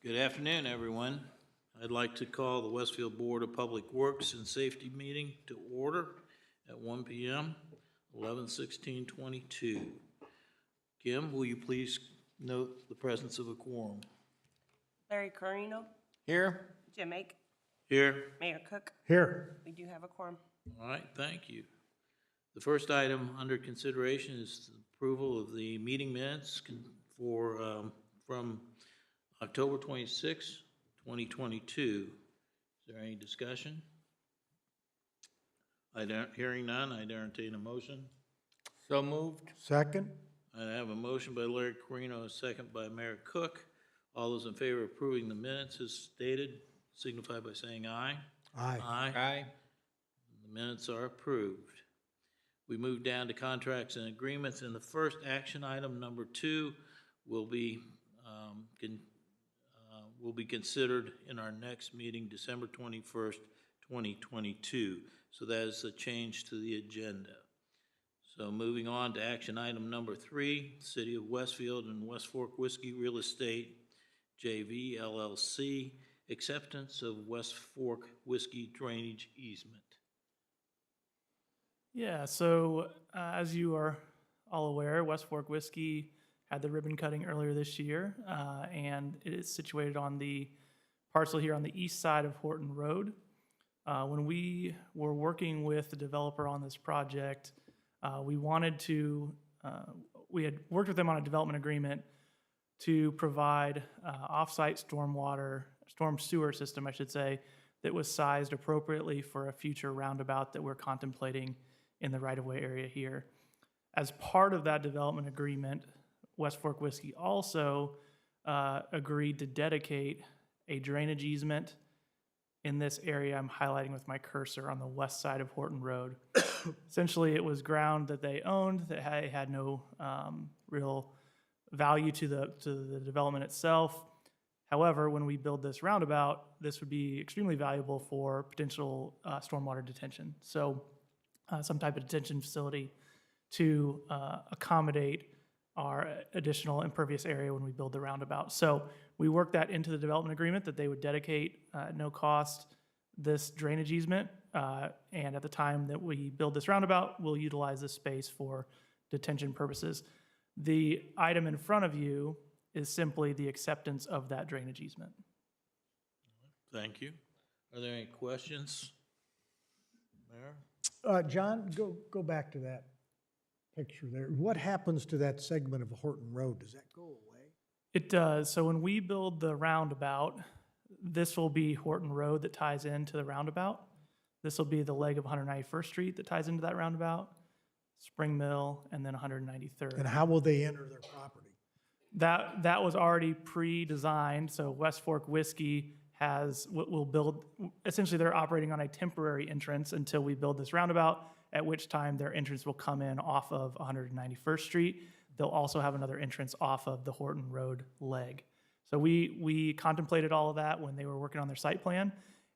Good afternoon, everyone. I'd like to call the Westfield Board of Public Works and Safety meeting to order at 1 p.m., 11/16/22. Kim, will you please note the presence of a quorum? Larry Carino, Here. Jim Ake, Here. Mayor Cook. Here. We do have a quorum. All right, thank you. The first item under consideration is the approval of the meeting minutes from October 26, 2022. Is there any discussion? Hearing none, I'd entertain a motion. So moved. Second? I have a motion by Larry Carino, a second by Mayor Cook. All those in favor of approving the minutes as stated, signify by saying aye. Aye. Aye. The minutes are approved. We move down to contracts and agreements, and the first action item, number 2, will be considered in our next meeting, December 21st, 2022. So that is a change to the agenda. So moving on to action item number 3, City of Westfield and West Fork Whiskey Real Estate JV LLC, acceptance of West Fork Whiskey drainage easement. Yeah, so as you are all aware, West Fork Whiskey had the ribbon cutting earlier this year, and it is situated on the parcel here on the east side of Horton Road. When we were working with the developer on this project, we had worked with them on a development agreement to provide off-site storm sewer system, I should say, that was sized appropriately for a future roundabout that we're contemplating in the right-of-way area here. As part of that development agreement, West Fork Whiskey also agreed to dedicate a drainage easement in this area I'm highlighting with my cursor on the west side of Horton Road. Essentially, it was ground that they owned that had no real value to the development itself. However, when we build this roundabout, this would be extremely valuable for potential stormwater detention. So some type of detention facility to accommodate our additional impervious area when we build the roundabout. So we worked that into the development agreement that they would dedicate at no cost this drainage easement. And at the time that we build this roundabout, we'll utilize this space for detention purposes. The item in front of you is simply the acceptance of that drainage easement. Thank you. Are there any questions? Mayor? John, go back to that picture there. What happens to that segment of Horton Road? Does that go away? It does. So when we build the roundabout, this will be Horton Road that ties into the roundabout. This will be the leg of 191st Street that ties into that roundabout, Spring Mill, and then 193rd. And how will they enter their property? That was already pre-designed. So West Fork Whiskey will build, essentially they're operating on a temporary entrance until we build this roundabout, at which time their entrance will come in off of 191st Street. They'll also have another entrance off of the Horton Road leg. So we contemplated all of that when they were working on their site plan,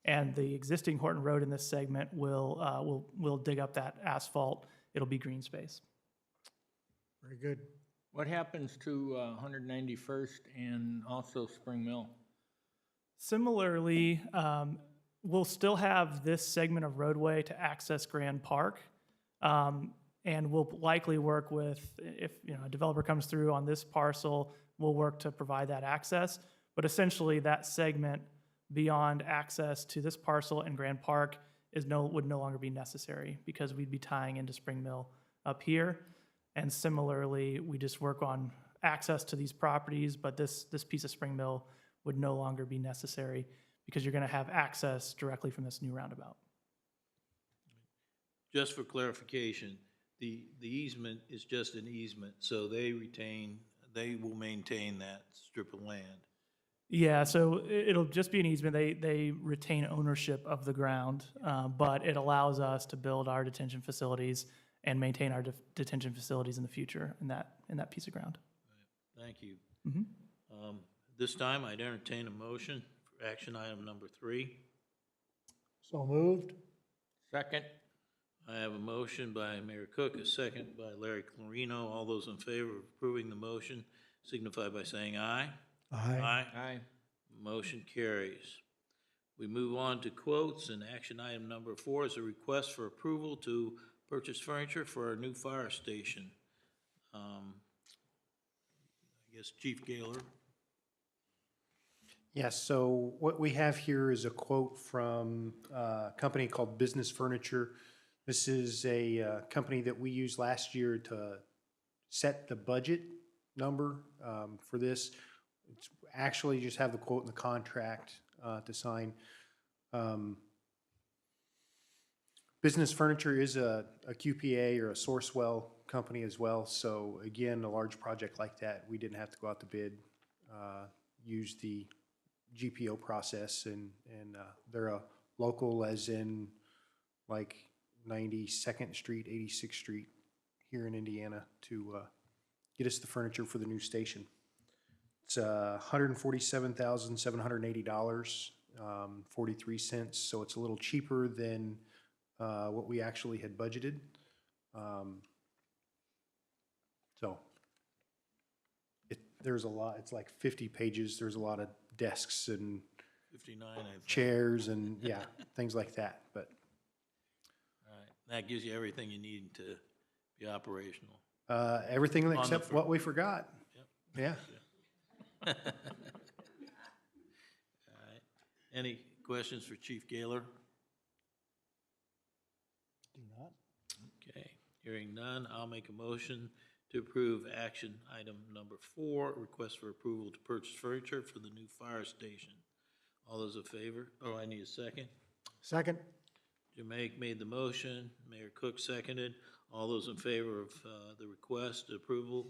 and the existing Horton Road in this segment will dig up that asphalt. It'll be green space. Very good. What happens to 191st and also Spring Mill? Similarly, we'll still have this segment of roadway to access Grand Park, and we'll likely work with, if a developer comes through on this parcel, we'll work to provide that access. But essentially, that segment beyond access to this parcel and Grand Park would no longer be necessary because we'd be tying into Spring Mill up here. And similarly, we just work on access to these properties, but this piece of Spring Mill would no longer be necessary because you're going to have access directly from this new roundabout. Just for clarification, the easement is just an easement, so they will maintain that strip of land. Yeah, so it'll just be an easement. They retain ownership of the ground, but it allows us to build our detention facilities and maintain our detention facilities in the future in that piece of ground. Thank you. Mm-hmm. This time, I'd entertain a motion for action item number 3. So moved. Second. I have a motion by Mayor Cook, a second by Larry Clarino. All those in favor of approving the motion signify by saying aye. Aye. Aye. Motion carries. We move on to quotes, and action item number 4 is a request for approval to purchase furniture for our new fire station. I guess Chief Gaylor. Yes, so what we have here is a quote from a company called Business Furniture. This is a company that we used last year to set the budget number for this. It's actually just have the quote in the contract to sign. Business Furniture is a QPA or a Sourcewell company as well. So again, a large project like that, we didn't have to go out to bid, use the GPO process, and they're a local, as in like 92nd Street, 86th Street here in Indiana, to get us the furniture for the new station. It's $147,780, 43 cents. So it's a little cheaper than what we actually had budgeted. There's a lot. It's like 50 pages. There's a lot of desks and 59, I think. chairs and yeah, things like that. But All right, that gives you everything you need to be operational. everything the except what we forgot. Yep. Yeah. All right. Any questions for Chief Gaylor? Do not. Okay, hearing none, I'll make a motion to approve action item number 4, request for approval to purchase furniture for the new fire station. All those in favor? Oh, I need a second. Second? Jamaic made the motion, Mayor Cook seconded. All those in favor of the request approval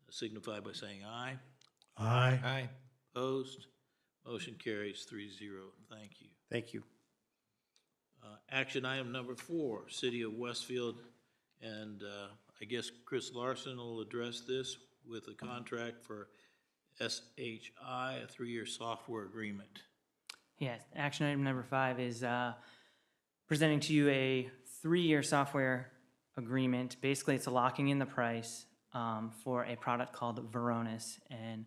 signify by saying aye. Aye. Aye. Opposed? Motion carries 3-0. Thank you. Thank you. Action item number 4, City of Westfield, and I guess Chris Larson will address this with a contract for SHI, a 3-year software agreement. Yes, action item number 5 is presenting to you a 3-year software agreement. Basically, it's a locking in the price for a product called Varonis. And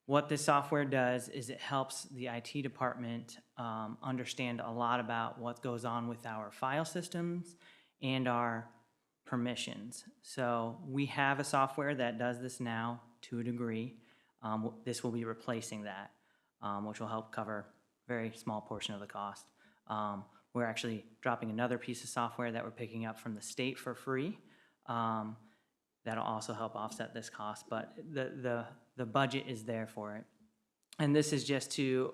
what this software does is it helps the IT department understand a lot about what goes on with our file systems and our permissions. So we have a software that does this now to a degree. This will be replacing that, which will help cover a very small portion of the cost. We're actually dropping another piece of software that we're picking up from the state for free. That'll also help offset this cost, but the budget is there for it. And this is just to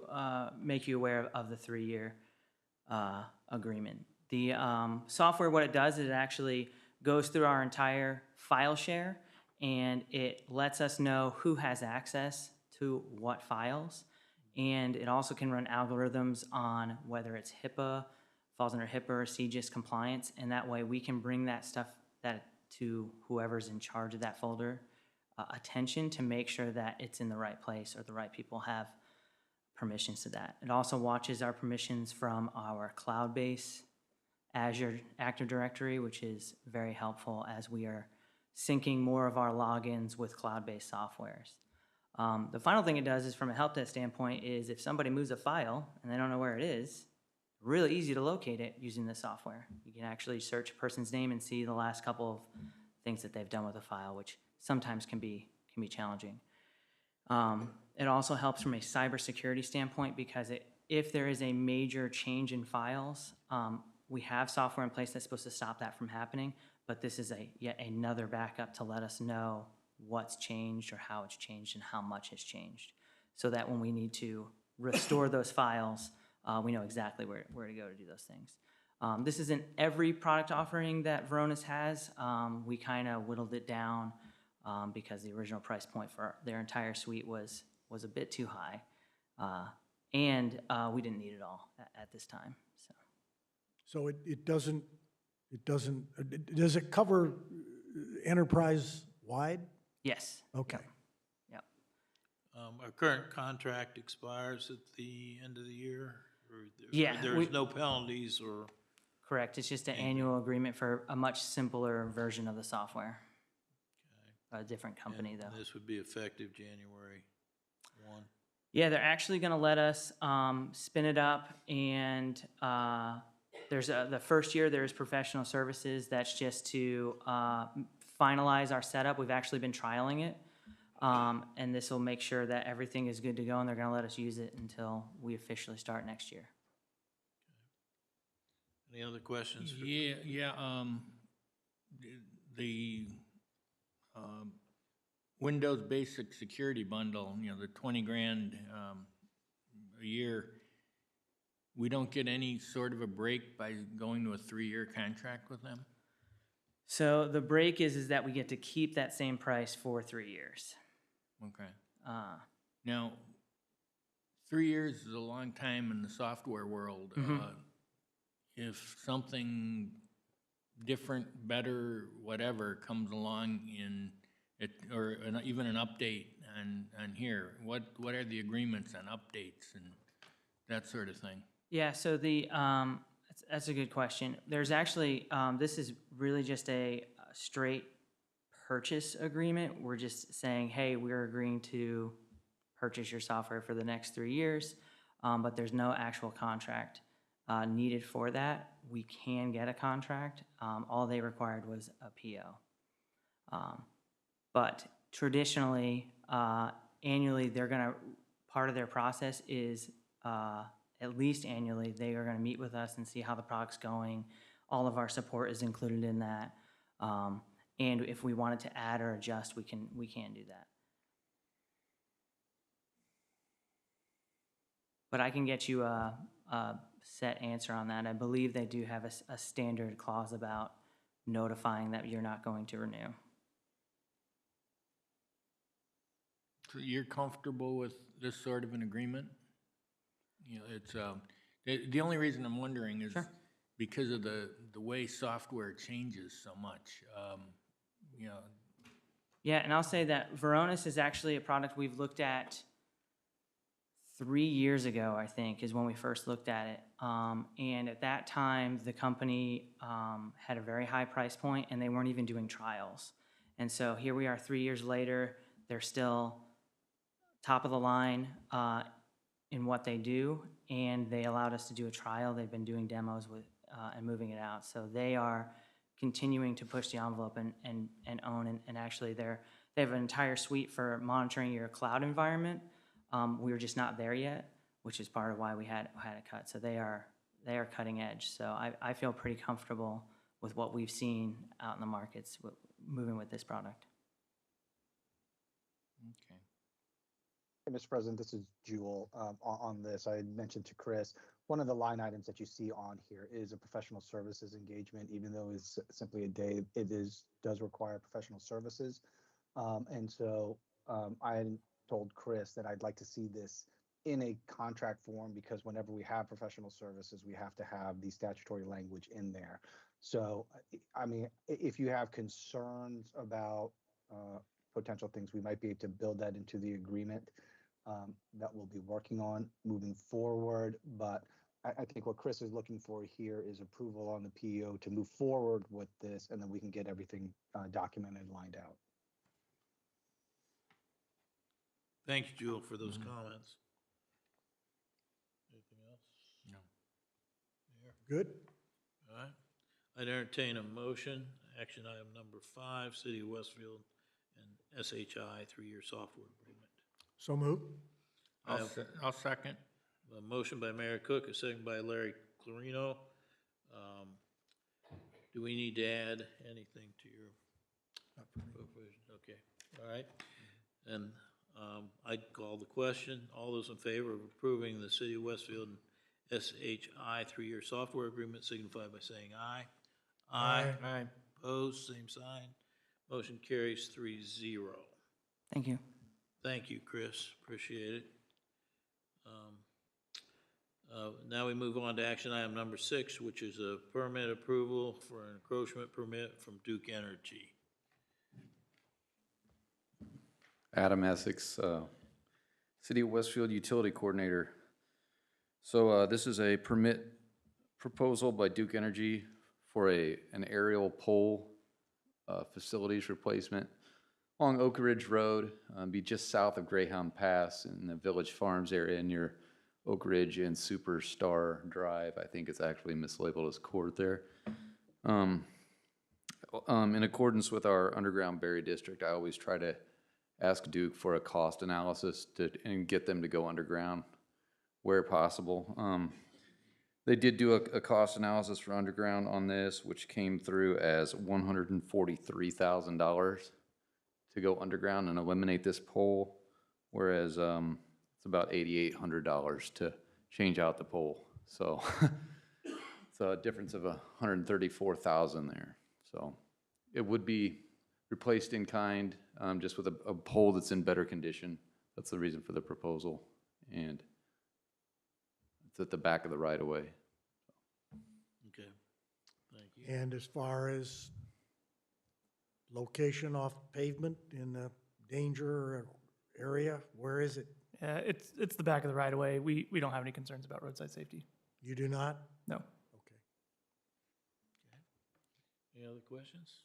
make you aware of the 3-year agreement. The software, what it does is it actually goes through our entire file share, and it lets us know who has access to what files. And it also can run algorithms on whether it's HIPAA, falls under HIPAA or CGIS compliance, and that way we can bring that stuff to whoever's in charge of that folder attention to make sure that it's in the right place or the right people have permissions to that. It also watches our permissions from our cloud-based Azure Active Directory, which is very helpful as we are syncing more of our logins with cloud-based softwares. The final thing it does is, from a help desk standpoint, is if somebody moves a file and they don't know where it is, really easy to locate it using this software. You can actually search a person's name and see the last couple of things that they've done with a file, which sometimes can be challenging. It also helps from a cybersecurity standpoint because if there is a major change in files, we have software in place that's supposed to stop that from happening, but this is yet another backup to let us know what's changed or how it's changed and how much has changed, so that when we need to restore those files, we know exactly where to go to do those things. This isn't every product offering that Varonis has. We kind of whittled it down because the original price point for their entire suite was a bit too high, and we didn't need it all at this time. So does it cover enterprise-wide? Yes. Okay. Yep. Our current contract expires at the end of the year? Yeah, There's no penalties or? Correct. It's just an annual agreement for a much simpler version of the software. A different company, And though. this would be effective January 1. Yeah, they're actually gonna let us spin it up, and the first year, there's professional services. That's just to finalize our setup. We've actually been trialing it. And this will make sure that everything is good to go, and they're gonna let us use it until we officially start next year. Any other questions? The Windows Basic Security Bundle, you know, the 20 grand a year, we don't get any sort of a break by going to a 3-year contract with them? So the break is that we get to keep that same price for 3 years. Okay. Uh, Now, 3 years is a long time in the software world. If something different, better, whatever comes along in it, or even an update on here, what are the agreements on updates and that sort of thing? Yeah, so that's a good question. There's actually, this is really just a straight purchase agreement. We're just saying, hey, we're agreeing to purchase your software for the next 3 years, but there's no actual contract needed for that. We can get a contract. All they required was a PO. But traditionally, annually, part of their process is at least annually, they are going to meet with us and see how the product's going. All of our support is included in that. And if we wanted to add or adjust, we can do that. But I can get you a set answer on that. I believe they do have a standard clause about notifying that you're not going to renew. So you're comfortable with this sort of an agreement? You know, it's, the only reason I'm wondering is Sure. because of the way software changes so much. You know, Yeah, and I'll say that Varonis is actually a product we've looked at 3 years ago, I think, is when we first looked at it. And at that time, the company had a very high price point, and they weren't even doing trials. And so here we are 3 years later, they're still top of the line in what they do, and they allowed us to do a trial. They've been doing demos with and moving it out. So they are continuing to push the envelope and own, and actually they have an entire suite for monitoring your cloud environment. We were just not there yet, which is part of why we had a cut. So they are cutting edge. So I feel pretty comfortable with what we've seen out in the markets moving with this product. okay. Hey, Mr. President, this is Jewel. On this, I had mentioned to Chris, one of the line items that you see on here is a professional services engagement. Even though it's simply a day, does require professional services. And so I had told Chris that I'd like to see this in a contract form, because whenever we have professional services, we have to have the statutory language in there. So, I mean, if you have concerns about potential things, we might be able to build that into the agreement that we'll be working on moving forward. But I think what Chris is looking for here is approval on the PO to move forward with this, and then we can get everything documented and lined out. Thank you, Jewel, for those comments. Anything else? No. Good? All right. I'd entertain a motion, action item number 5, City of Westfield and SHI 3-year software agreement. So moved? I'll second. A motion by Mayor Cook, a second by Larry Clarino. Do we need to add anything to your provision? Okay, all right. And I'd call the question. All those in favor of approving the City of Westfield and SHI 3-year software agreement signify by saying aye. Aye. Opposed, same sign. Motion carries 3-0. Thank you. Thank you, Chris. Appreciate it. Now we move on to action item number 6, which is a permit approval for an encroachment permit from Duke Energy. Adam Essex, City of Westfield Utility Coordinator. So this is a permit proposal by Duke Energy for an aerial pole facilities replacement along Oak Ridge Road, be just south of Greyhound Pass in the Village Farms area near Oak Ridge and Superstar Drive. I think it's actually mislabeled as Court there. In accordance with our underground buried district, I always try to ask Duke for a cost analysis and get them to go underground where possible. They did do a cost analysis for underground on this, which came through as $143,000 to go underground and eliminate this pole, whereas it's about $8,800 to change out the pole. So it's a difference of $134,000 there. So it would be replaced in kind, just with a pole that's in better condition. That's the reason for the proposal, and it's at the back of the right of way. Okay, thank you. And as far as location off pavement in the danger area, where is it? It's the back of the right of way. We don't have any concerns about roadside safety. You do not? No. Okay. Any other questions?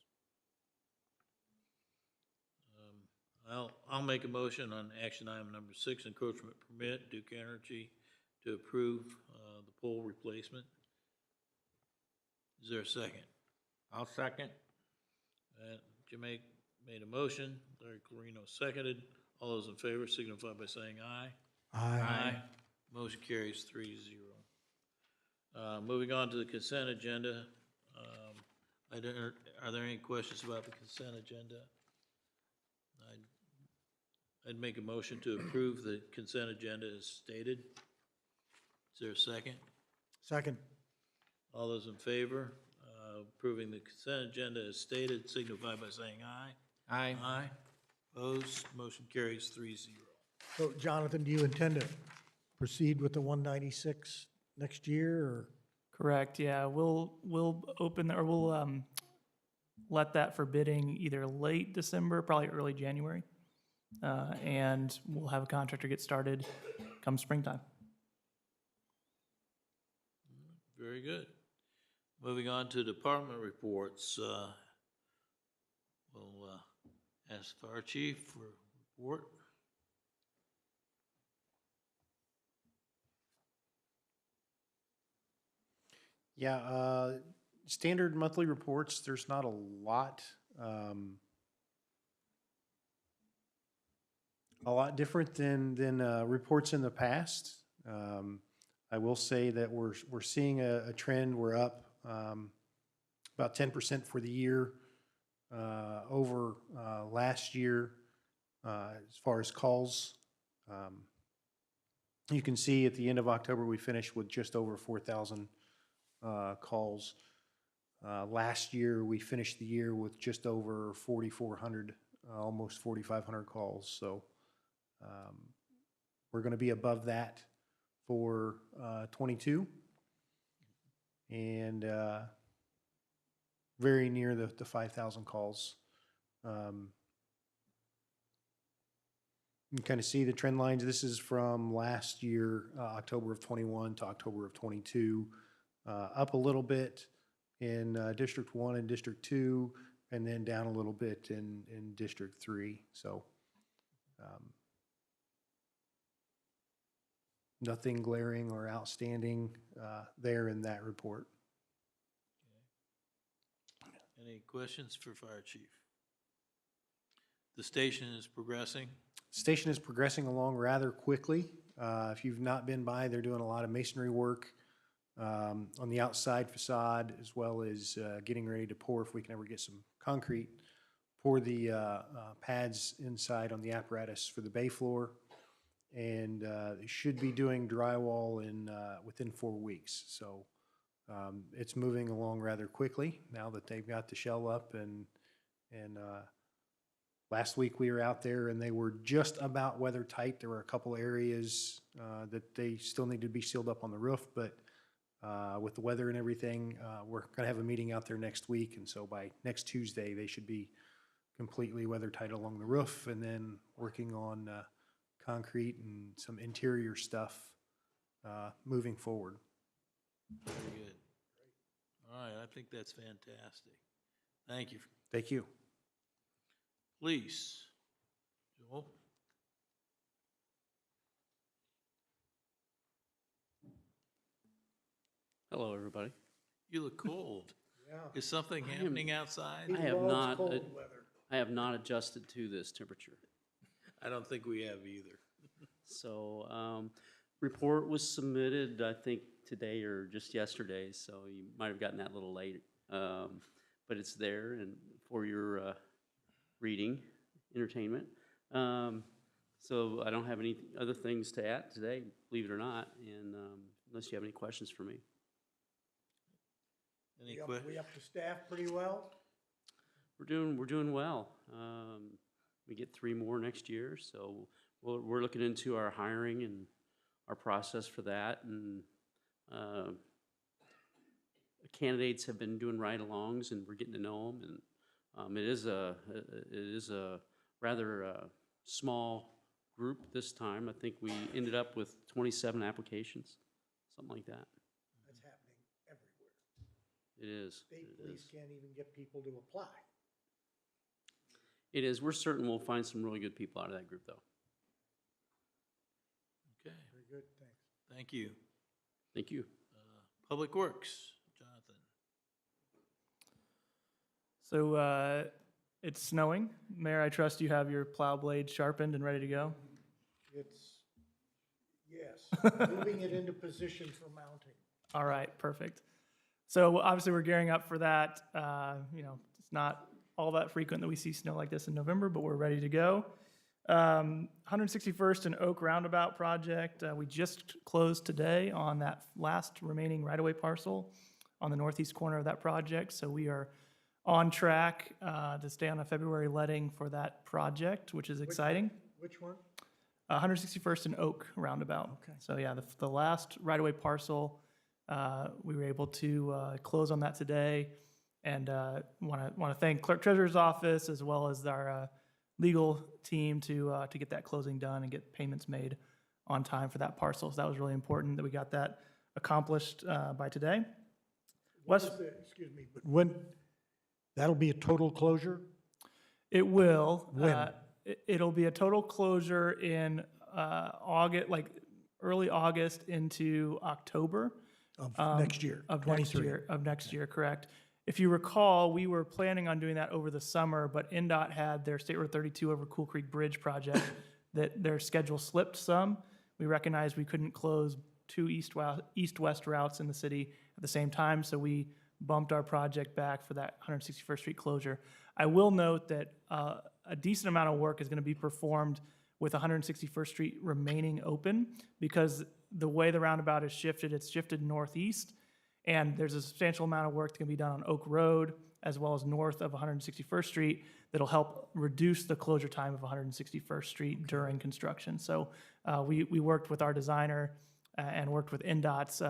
I'll make a motion on action item number 6, encroachment permit, Duke Energy, to approve the pole replacement. Is there a second? I'll second. Jim made a motion, Larry Corino seconded. All those in favor signify by saying aye. Aye. Motion carries 3-0. Moving on to the consent agenda. Are there any questions about the consent agenda? I'd make a motion to approve the consent agenda as stated. Is there a second? Second. All those in favor, approving the consent agenda as stated, signify by saying aye. Aye. Aye. Opposed, motion carries 3-0. So Jonathan, do you intend to proceed with the 196 next year, or? Correct, yeah. We'll open, or we'll let that for bidding either late December, probably early January. And we'll have a contractor get started come springtime. Very good. Moving on to department reports. We'll ask Fire Chief for a report. Yeah, standard monthly reports, there's not a lot. A lot different than reports in the past. I will say that we're seeing a trend. We're up about 10% for the year over last year as far as calls. You can see at the end of October we finished with just over 4,000 calls. Last year we finished the year with just over 4,400, almost 4,500 calls. So we're going to be above that for 22, and very near the 5,000 calls. You can kind of see the trend lines. This is from last year, October of 21 to October of 22, up a little bit in District 1 and District 2, and then down a little bit in District 3. So nothing glaring or outstanding there in that report. Any questions for Fire Chief? The station is progressing. Station is progressing along rather quickly. If you've not been by, they're doing a lot of masonry work on the outside facade, as well as getting ready to pour, if we can ever get some concrete, pour the pads inside on the apparatus for the bay floor. And they should be doing drywall within 4 weeks. So it's moving along rather quickly now that they've got the shell up. And last week we were out there and they were just about weather tight. There were a couple areas that they still need to be sealed up on the roof, but with the weather and everything, we're going to have a meeting out there next week. And so by next Tuesday, they should be completely weather tight along the roof, and then working on concrete and some interior stuff moving forward. Very good. All right, I think that's fantastic. Thank you. Thank you. Police. Joel? Hello, everybody. You look cold. Yeah. Is something I am- happening outside? I have Loves not, cold weather. I have not adjusted to this temperature. I don't think we have either. So, report was submitted, I think, today or just yesterday, so you might have gotten that a little late. But it's there and for your, reading, entertainment. So I don't have any other things to add today, believe it or not, and, unless you have any questions for me. Any We up to staff pretty well? We're doing well. We get 3 more next year, so we're looking into our hiring and our process for that, and candidates have been doing ride-alongs, and we're getting to know them, and it is a rather small group this time. I think we ended up with 27 applications, something like that. That's happening everywhere. It is. State It police is. can't even get people to apply. It is. We're certain we'll find some really good people out of that group, though. Okay, Very good, thanks. thank you. Thank you. Public Works, Jonathan. So it's snowing. Mayor, I trust you have your plow blade sharpened and ready to go? It's, yes, moving it into position for mounting. All right, perfect. So obviously, we're gearing up for that. It's not all that frequent that we see snow like this in November, but we're ready to go. 161st and Oak Roundabout project, we just closed today on that last remaining right-of-way parcel on the northeast corner of that project. So we are on track to stay on a February letting for that project, which is exciting. Which one? 161st and Oak Roundabout. Okay. So yeah, the last right-of-way parcel, we were able to close on that today, and want to thank Clerk Treasurer's Office as well as our legal team to get that closing done and get payments made on time for that parcel. So that was really important that we got that accomplished by today. Excuse me, but when, that'll be a total closure? It will. When? It'll be a total closure in August, like early August into October. Of next year? Of next 23. year, of next year, correct. If you recall, we were planning on doing that over the summer, but NDOT had their State Road 32 over Cool Creek Bridge project that their schedule slipped some. We recognized we couldn't close 2 east-west routes in the city at the same time, so we bumped our project back for that 161st Street closure. I will note that a decent amount of work is going to be performed with 161st Street remaining open because the way the roundabout is shifted, it's shifted northeast, and there's a substantial amount of work that can be done on Oak Road as well as north of 161st Street that'll help reduce the closure time of 161st Street during construction. So we worked with our designer and worked with NDOT's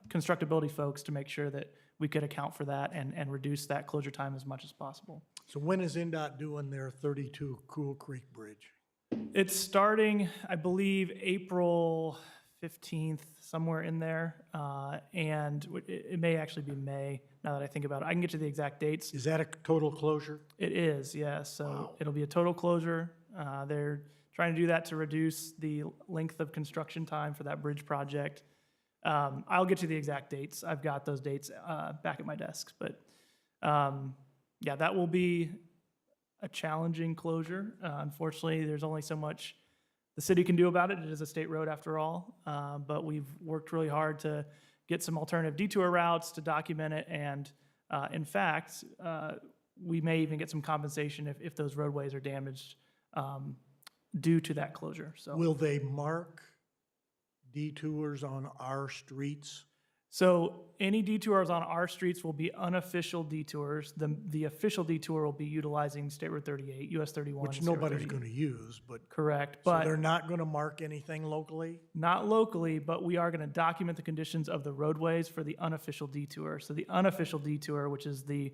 constructability folks to make sure that we could account for that and reduce that closure time as much as possible. So when is NDOT doing their 32 Cool Creek Bridge? It's starting, I believe, April 15th, somewhere in there, and it may actually be May, now that I think about it. I can get you the exact dates. Is that a total closure? It is, yes, so Wow. it'll be a total closure. They're trying to do that to reduce the length of construction time for that bridge project. I'll get you the exact dates. I've got those dates back at my desk, but yeah, that will be a challenging closure. Unfortunately, there's only so much the city can do about it. It is a state road after all, but we've worked really hard to get some alternative detour routes to document it, and in fact, we may even get some compensation if those roadways are damaged due to that closure. So, Will they mark detours on our streets? so any detours on our streets will be unofficial detours. The official detour will be utilizing State Road 38, US 31. Which and State Road nobody's 38. going to use, but, Correct, so but they're not going to mark anything locally? not locally, but we are going to document the conditions of the roadways for the unofficial detour. So the unofficial detour, which is the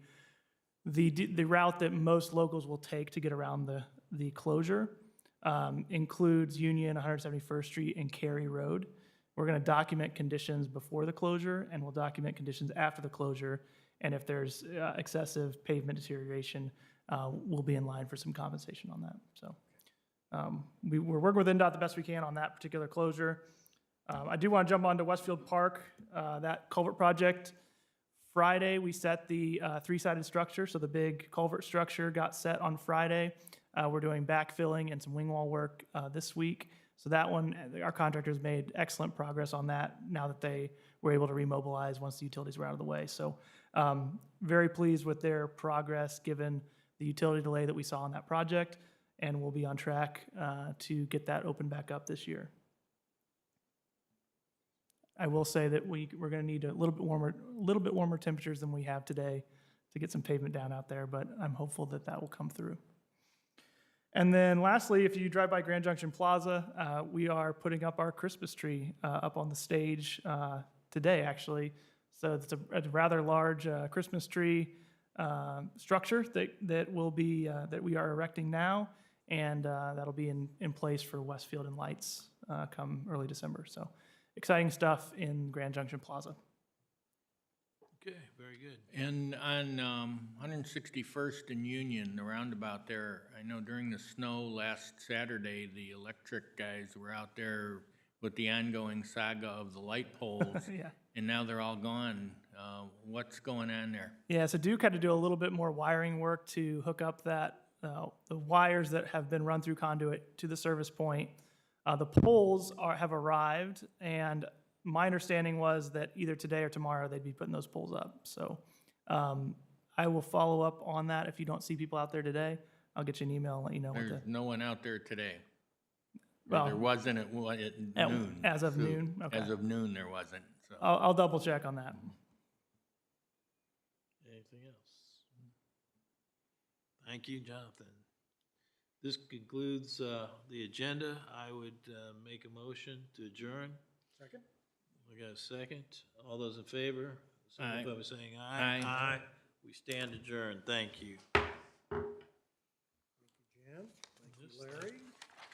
route that most locals will take to get around the closure, includes Union, 171st Street, and Cary Road. We're going to document conditions before the closure, and we'll document conditions after the closure. And if there's excessive pavement deterioration, we'll be in line for some compensation on that. So we're working with NDOT the best we can on that particular closure. I do want to jump onto Westfield Park, that culvert project. Friday, we set the three-sided structure, so the big culvert structure got set on Friday. We're doing backfilling and some wing wall work this week. So that one, our contractors made excellent progress on that now that they were able to remobilize once the utilities were out of the way. So very pleased with their progress given the utility delay that we saw on that project, and we'll be on track to get that open back up this year. I will say that we're going to need a little bit warmer temperatures than we have today to get some pavement down out there, but I'm hopeful that that will come through. And then lastly, if you drive by Grand Junction Plaza, we are putting up our Christmas tree up on the stage today, actually. So it's a rather large Christmas tree structure that we are erecting now, and that'll be in place for Westfield and lights come early December. So exciting stuff in Grand Junction Plaza. Okay, very good. And on 161st and Union, the roundabout there, I know during the snow last Saturday, the electric guys were out there with the ongoing saga of the light poles. Yeah. And now they're all gone. What's going on there? Yeah, so Duke had to do a little bit more wiring work to hook up that the wires that have been run through conduit to the service point. The poles have arrived, and my understanding was that either today or tomorrow they'd be putting those poles up. So I will follow up on that. If you don't see people out there today, I'll get you an email and let you know. There's no one out there today. Well, There wasn't at noon. As of So, noon? Okay. As of noon, there wasn't. So. I'll double check on that. Anything else? Thank you, Jonathan. This concludes the agenda. I would make a motion to adjourn. Second? We got a second. All those in favor? Aye. Signify by saying aye. Aye. Aye. We stand adjourned. Thank you. Thank you, Jan. Thank you, Larry.